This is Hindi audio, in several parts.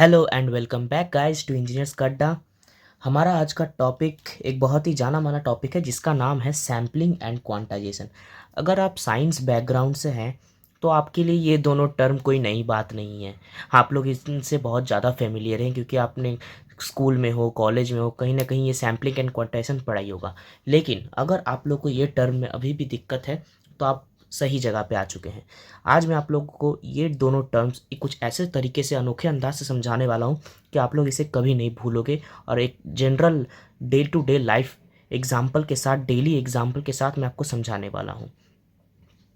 Hello and welcome back guys to engineers Adda. हमारा आज का टॉपिक एक बहुत ही जाना माना टॉपिक है जिसका नाम है सैम्पलिंग एंड क्वांटाइजेशन। अगर आप साइंस बैकग्राउंड से हैं तो आपके लिए ये दोनों टर्म कोई नई बात नहीं है। आप लोग इनसे बहुत ज़्यादा फेमिलियर हैं क्योंकि आपने स्कूल में हो, कॉलेज में हो, कहीं ना कहीं ये सैम्पलिंग एंड क्वांटाइजेशन पढ़ाई होगा। लेकिन अगर आप लोग को ये टर्म में अभी भी दिक्कत है तो आप सही जगह पे आ चुके हैं। आज मैं आप लोगों को ये दोनों टर्म्स कुछ ऐसे तरीके से अनोखे अंदाज से समझाने वाला हूँ कि आप लोग इसे कभी नहीं भूलोगे और एक general day to day life example के साथ, डेली एग्जाम्पल के साथ मैं आपको समझाने वाला हूँ।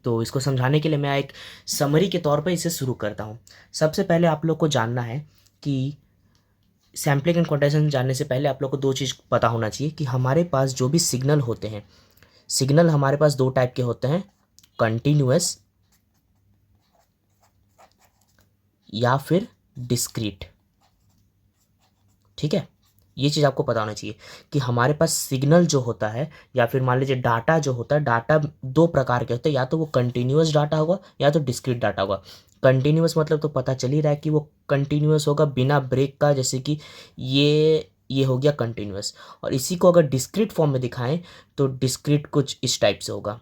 तो इसको समझाने के लिए मैं एक समरी के तौर पर इसे शुरू करता हूँ। सबसे पहले आप लोग को जानना है कि सैम्पलिंग एंड क्वांटाइजेशन जानने से पहले आप लोग को दो चीज़ पता होना चाहिए कि हमारे पास जो भी सिग्नल होते हैं, सिग्नल हमारे पास दो टाइप के होते हैं, कंटिन्यूअस या फिर डिस्क्रीट। ठीक है, ये चीज़ आपको पता होना चाहिए कि हमारे पास सिग्नल जो होता है या फिर मान लीजिए डाटा जो होता है, डाटा दो प्रकार के होते हैं, या तो वो कंटिन्यूअस डाटा होगा या तो डिस्क्रीट डाटा होगा। कंटिन्यूअस मतलब तो पता चल ही रहा है कि वो कंटिन्यूअस होगा बिना ब्रेक का, जैसे कि ये हो गया कंटिन्यूअस। और इसी को अगर डिस्क्रीट फॉर्म में दिखाएं तो डिस्क्रीट कुछ इस टाइप से होगा।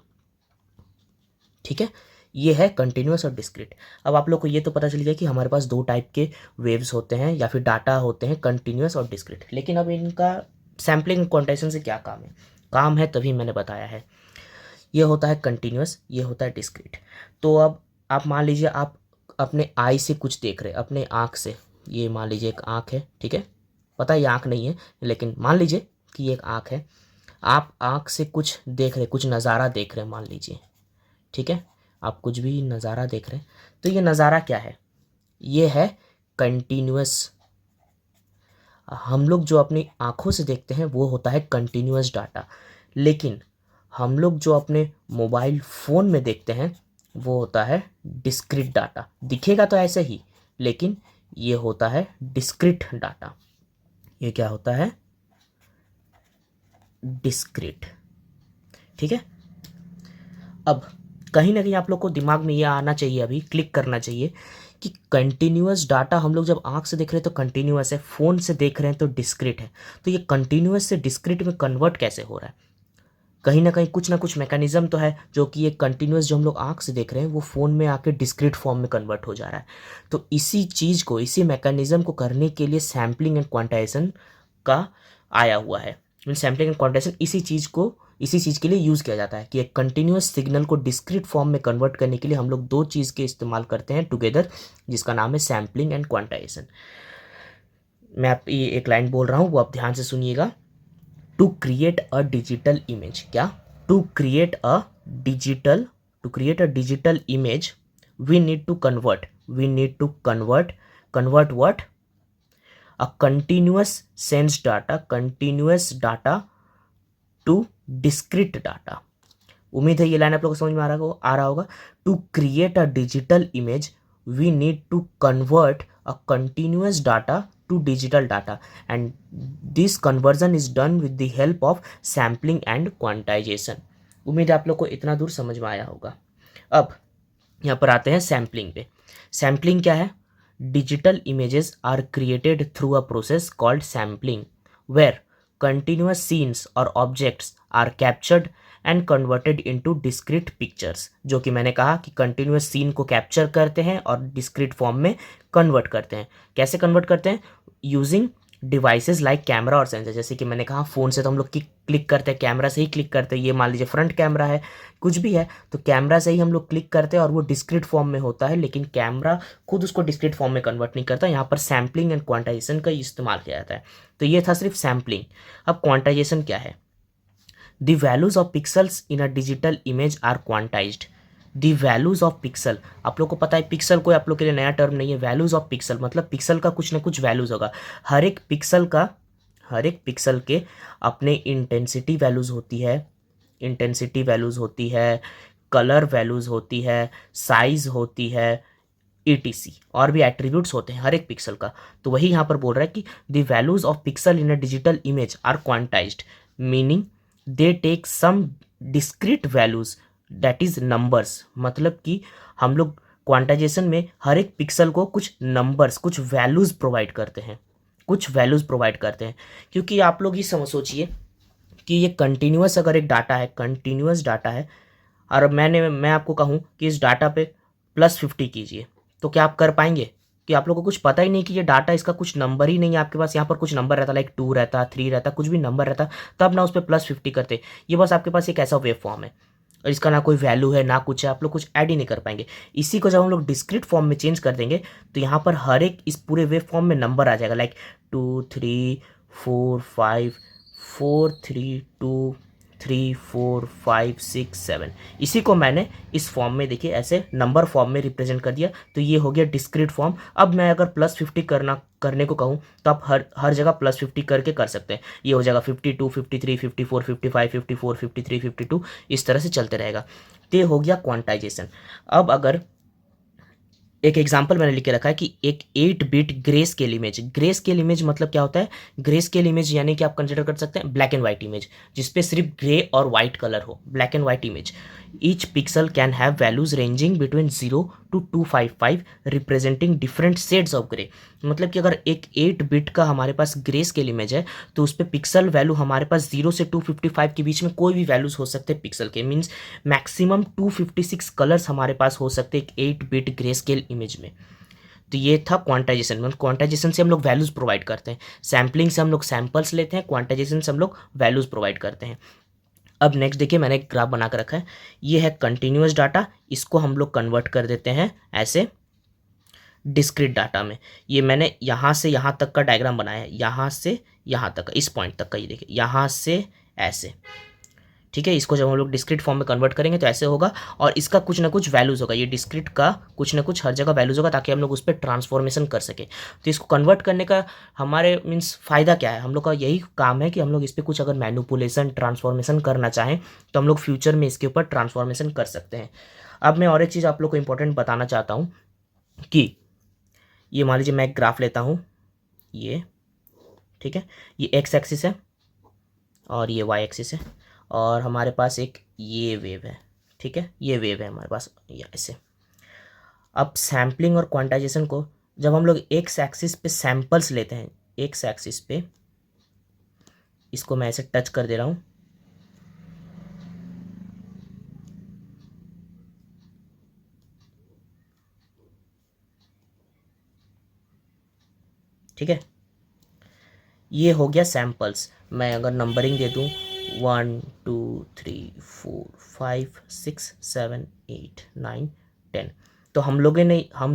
ठीक है, ये है कंटिन्यूअस और डिस्क्रीट। अब आप लोग को ये तो पता चल गया कि हमारे पास दो टाइप के वेव्स होते हैं या फिर डाटा होते हैं, कंटिन्यूअस और डिस्क्रीट। लेकिन अब इनका सैम्पलिंग क्वांटाइजेशन से क्या काम है? काम है तभी मैंने बताया है। ये होता है कंटिन्यूअस, ये होता है डिस्क्रीट। तो अब आप मान लीजिए आप अपने आई से कुछ देख रहे हैं, अपने आँख से। ये मान लीजिए एक आँख है, ठीक है, पता है ये आँख नहीं है लेकिन मान लीजिए कि ये एक आँख है। आप आँख से कुछ देख रहे, कुछ नज़ारा देख रहे हैं मान लीजिए, ठीक है, आप कुछ भी नज़ारा देख रहे हैं। तो ये नज़ारा क्या है? ये है कंटिन्यूअस। हम लोग जो अपनी आँखों से देखते हैं वो होता है कंटिन्यूअस डाटा, लेकिन हम लोग जो अपने मोबाइल फ़ोन में देखते हैं वो होता है डिस्क्रीट डाटा। दिखेगा तो ऐसे ही, लेकिन ये होता है डिस्क्रीट डाटा। ये क्या होता है? डिस्क्रीट। ठीक है, अब कहीं ना कहीं आप लोग को दिमाग में ये आना चाहिए, अभी क्लिक करना चाहिए कि कंटिन्यूअस डाटा हम लोग जब आंख से देख रहे हैं तो कंटिन्यूअस है, फ़ोन से देख रहे हैं तो डिस्क्रीट है। तो ये कंटिन्यूअस से डिस्क्रीट में कन्वर्ट कैसे हो रहा है? कहीं ना कुछ मैकेनिज्म तो है जो कि ये कंटिन्यूअस जो हम लोग आंख से देख रहे हैं वो फ़ोन में आके डिस्क्रीट फॉर्म में कन्वर्ट हो जा रहा है। तो इसी चीज़ को, इसी मैकेनिज्म को करने के लिए सैम्पलिंग एंड क्वांटाइजेशन का आया हुआ है। सैम्पलिंग एंड क्वांटाइजेशन इसी चीज़ के लिए यूज़ किया जाता है कि एक कंटिन्यूअस सिग्नल को डिस्क्रीट फॉर्म में कन्वर्ट करने के लिए हम लोग दो चीज़ के इस्तेमाल करते हैं टुगेदर, जिसका नाम है सैम्पलिंग एंड क्वांटाइजेशन। मैं आप ये एक लाइन बोल रहा हूँ, वो आप ध्यान से सुनिएगा। To create a digital image, क्या? To create a digital to create a digital image we need to convert what? A continuous data to discrete data. उम्मीद है ये लाइन आप लोगों को समझ में आ रहा होगा। To create a digital image we need to convert a continuous data to digital data and this conversion is done with the help of sampling and quantization. उम्मीद है आप लोग को इतना दूर समझ में आया होगा। अब यहाँ पर आते हैं सैम्पलिंग पे। सैम्पलिंग क्या है? Digital images are created through a process called sampling where continuous scenes और objects are captured and converted into discrete pictures. जो कि मैंने कहा कि कंटिन्यूअस सीन को कैप्चर करते हैं और डिस्क्रीट फॉर्म में कन्वर्ट करते हैं। कैसे कन्वर्ट करते हैं? यूजिंग डिवाइसेस लाइक कैमरा और सेंसर। जैसे कि मैंने कहा फ़ोन से तो हम लोग क्लिक करते हैं, कैमरा से ही क्लिक करते हैं। ये मान लीजिए फ्रंट कैमरा है, कुछ भी है, तो कैमरा से ही हम लोग क्लिक करते हैं और वो डिस्क्रीट फॉर्म में होता है, लेकिन कैमरा खुद उसको डिस्क्रीट फॉर्म में कन्वर्ट नहीं करता। यहाँ पर सैम्पलिंग एंड क्वांटाइजेशन का इस्तेमाल किया जाता है। तो ये था सिर्फ सैम्पलिंग। अब क्वांटाइजेशन क्या है? The values of pixels in a digital image are quantized. The values of pixel, आप लोग को पता है पिक्सल कोई आप लोग के लिए नया टर्म नहीं है। वैल्यूज ऑफ पिक्सल मतलब पिक्सल का कुछ ना कुछ वैल्यूज होगा। हर एक पिक्सल के अपने इंटेंसिटी वैल्यूज होती है, कलर वैल्यूज होती है, साइज होती है, ईटीसी और भी एट्रीब्यूट्स होते हैं हर एक पिक्सल का। तो वही यहाँ पर बोल रहा है कि the values of pixel in a digital image are quantized, meaning they take some discrete values that is numbers. मतलब कि हम लोग क्वांटाइजेशन में हर एक पिक्सल को कुछ नंबर्स, कुछ वैल्यूज़ प्रोवाइड करते हैं, क्योंकि आप लोग ही सोचिए कि ये कंटिन्यूअस अगर एक डाटा है, कंटिन्यूअस डाटा है, और मैं आपको कहूँ कि इस डाटा पे +50 कीजिए, तो क्या आप कर पाएंगे? कि आप लोगों को कुछ पता ही नहीं कि ये डाटा, इसका कुछ नंबर ही नहीं है आपके पास। यहाँ पर कुछ नंबर रहता, लाइक 2 रहता, 3 रहता, कुछ भी नंबर रहता, तब ना उस पर +50 करते। ये बस आपके पास एक ऐसा वेव फॉर्म है और इसका ना कोई वैल्यू है ना कुछ है, आप लोग कुछ ऐड ही नहीं कर पाएंगे। इसी को जब हम लोग डिस्क्रीट फॉर्म में चेंज कर देंगे तो यहाँ पर हर एक इस पूरे वेव फॉर्म में नंबर आ जाएगा, लाइक 2 3 4 5 4 3 2 3 4 5 6 7। इसी को मैंने इस फॉर्म में देखिए ऐसे नंबर फॉर्म में रिप्रेजेंट कर दिया, तो ये हो गया डिस्क्रीट फॉर्म। अब मैं अगर +50 करने को कहूँ तो आप हर जगह +50 करके कर सकते हैं। ये हो जाएगा 52 53 54 55 54 53 52, इस तरह से चलते रहेगा। तो ये हो गया क्वांटाइजेशन। अब अगर एक एग्जाम्पल मैंने लिख के रखा है कि एक 8 बिट ग्रे स्केल इमेज मतलब क्या होता है? ग्रे स्केल इमेज यानी कि आप कंसिडर कर सकते हैं ब्लैक एंड व्हाइट इमेज, जिसपे सिर्फ ग्रे और व्हाइट कलर हो, black and white image. Each pixel can have values ranging between 0 to 255 representing different shades of grey. मतलब कि अगर एक 8 बिट का हमारे पास ग्रे स्केल इमेज है तो उस पर पिक्सल वैल्यू हमारे पास 0 से 255 के बीच में कोई भी वैल्यूज हो सकते हैं पिक्सल के, मीन्स मैक्सिमम 256 कलर्स हमारे पास हो सकते हैं एक 8 बिट ग्रे स्केल इमेज में। तो ये था क्वांटाइजेशन। मतलब क्वांटाइजेशन से हम लोग वैल्यूज प्रोवाइड करते हैं, सैम्पलिंग से हम लोग सैम्पल्स लेते हैं, क्वांटाइजेशन से हम लोग वैल्यूज प्रोवाइड करते हैं। अब नेक्स्ट देखिए, मैंने एक ग्राफ बना कर रखा है, ये है कंटिन्यूअस डाटा, इसको हम लोग कन्वर्ट कर देते हैं ऐसे डिस्क्रीट डाटा में। ये मैंने यहाँ से यहाँ तक का डायग्राम बनाया है, यहाँ से यहाँ तक का, इस पॉइंट तक का, ये देखिए यहाँ से ऐसे, ठीक है। इसको जब हम लोग डिस्क्रीट फॉर्म में कन्वर्ट करेंगे तो ऐसे होगा, और इसका कुछ ना कुछ वैल्यूज होगा, ये डिस्क्रीट का कुछ ना कुछ हर जगह वैल्यूज होगा ताकि हम लोग उस पर ट्रांसफॉर्मेशन कर सके। तो इसको कन्वर्ट करने का हमारे मीन्स फ़ायदा क्या है? हम लोग का यही काम है कि हम लोग इस पर कुछ अगर मैनिपुलेशन ट्रांसफॉर्मेशन करना चाहें तो हम लोग फ्यूचर में इसके ऊपर ट्रांसफॉर्मेशन कर सकते हैं। अब मैं और एक चीज़ आप लोग को इंपॉर्टेंट बताना चाहता हूँ कि ये मान लीजिए मैं एक ग्राफ लेता हूँ, ये ठीक है, ये एक्स एक्सिस है और ये वाई एक्सिस है, और हमारे पास एक ये वेव है, ठीक है, ये वेव है हमारे पास, ये ऐसे। अब सैम्पलिंग और क्वांटाइजेशन को जब हम लोग एक्स एक्सिस पे सैंपल्स लेते हैं, एक्स एक्सिस पे, इसको मैं ऐसे टच कर दे रहा हूँ, ठीक है, ये हो गया सैंपल्स। मैं अगर नंबरिंग दे दूँ 1 2 3 4 5 6 7 8 9 10, तो हम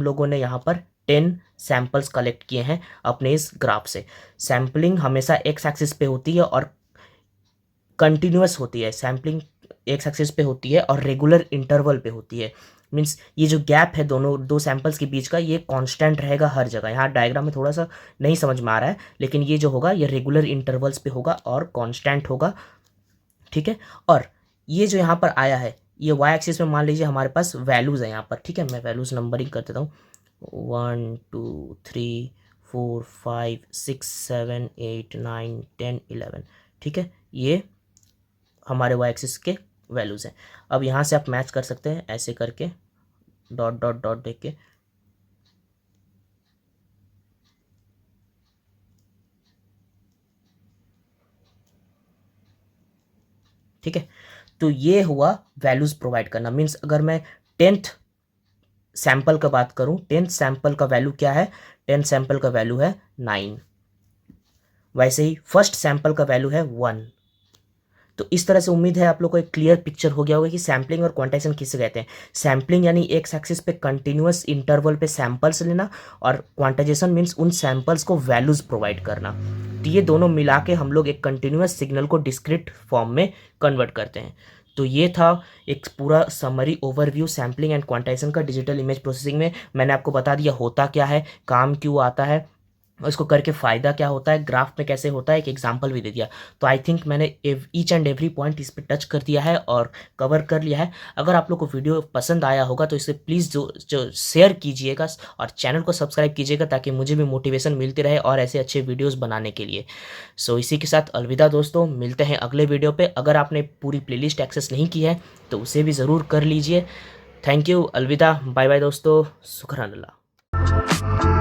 लोगों ने यहाँ पर 10 सैंपल्स कलेक्ट किए हैं अपने इस ग्राफ से। सैम्पलिंग हमेशा एक्स एक्सिस पे होती है और कंटिन्यूअस होती है, सैम्पलिंग एक्स एक्सिस पे होती है और रेगुलर इंटरवल पे होती है। मीन्स ये जो गैप है दोनों दो सैंपल्स के बीच का, ये कांस्टेंट रहेगा हर जगह। यहाँ डायग्राम में थोड़ा सा नहीं समझ में आ रहा है, लेकिन ये जो होगा ये रेगुलर इंटरवल्स पे होगा और कांस्टेंट होगा, ठीक है। और ये जो यहाँ पर आया है, ये वाई एक्सिस में मान लीजिए हमारे पास वैल्यूज़ है यहाँ पर, ठीक है। मैं वैल्यूज़ नंबरिंग कर देता हूँ, 1 2 3 4 5 6 7 8 9 10 11, ठीक है, ये हमारे वाई एक्सिस के वैल्यूज़ हैं। अब यहाँ से आप मैच कर सकते हैं ऐसे करके, डॉट डॉट डॉट देख के, ठीक है। तो ये हुआ वैल्यूज प्रोवाइड करना। मीन्स अगर मैं 10th सैंपल का बात करूं, 10th सैंपल का वैल्यू क्या है? 10th सैंपल का वैल्यू है 9। वैसे ही फर्स्ट सैंपल का वैल्यू है 1। तो इस तरह से उम्मीद है आप लोग को एक क्लियर पिक्चर हो गया होगा कि सैम्पलिंग और क्वांटाइजेशन किसे कहते हैं। सैम्पलिंग यानी एक्स एक्सिस पे कंटिन्यूअस इंटरवल पे सैंपल्स लेना, और क्वांटाइजेशन मीन्स उन सैंपल्स को वैल्यूज प्रोवाइड करना। तो ये दोनों मिला के हम लोग एक कंटिन्यूअस सिग्नल को डिस्क्रीट फॉर्म में कन्वर्ट करते हैं। तो ये था एक पूरा summary overview sampling and quantization का डिजिटल इमेज प्रोसेसिंग में। मैंने आपको बता दिया होता क्या है, काम क्यों आता है, और इसको करके फ़ायदा क्या होता है, ग्राफ में कैसे होता है, एक एग्जांपल भी दे दिया। तो आई थिंक मैंने ईच एंड एवरी पॉइंट इस पर टच कर दिया है और कवर कर लिया है। अगर आप लोग को वीडियो पसंद आया होगा तो इसे प्लीज़ जो शेयर कीजिएगा और चैनल को सब्सक्राइब कीजिएगा ताकि मुझे भी मोटिवेशन मिलती रहे और ऐसे अच्छे वीडियोज़ बनाने के लिए। सो इसी के साथ अलविदा दोस्तों, मिलते हैं अगले वीडियो पर। अगर आपने पूरी प्लेलिस्ट एक्सेस नहीं की है तो उसे भी ज़रूर कर लीजिए। थैंक यू, अलविदा, बाय बाय दोस्तों, शुक्रान अल्लाह।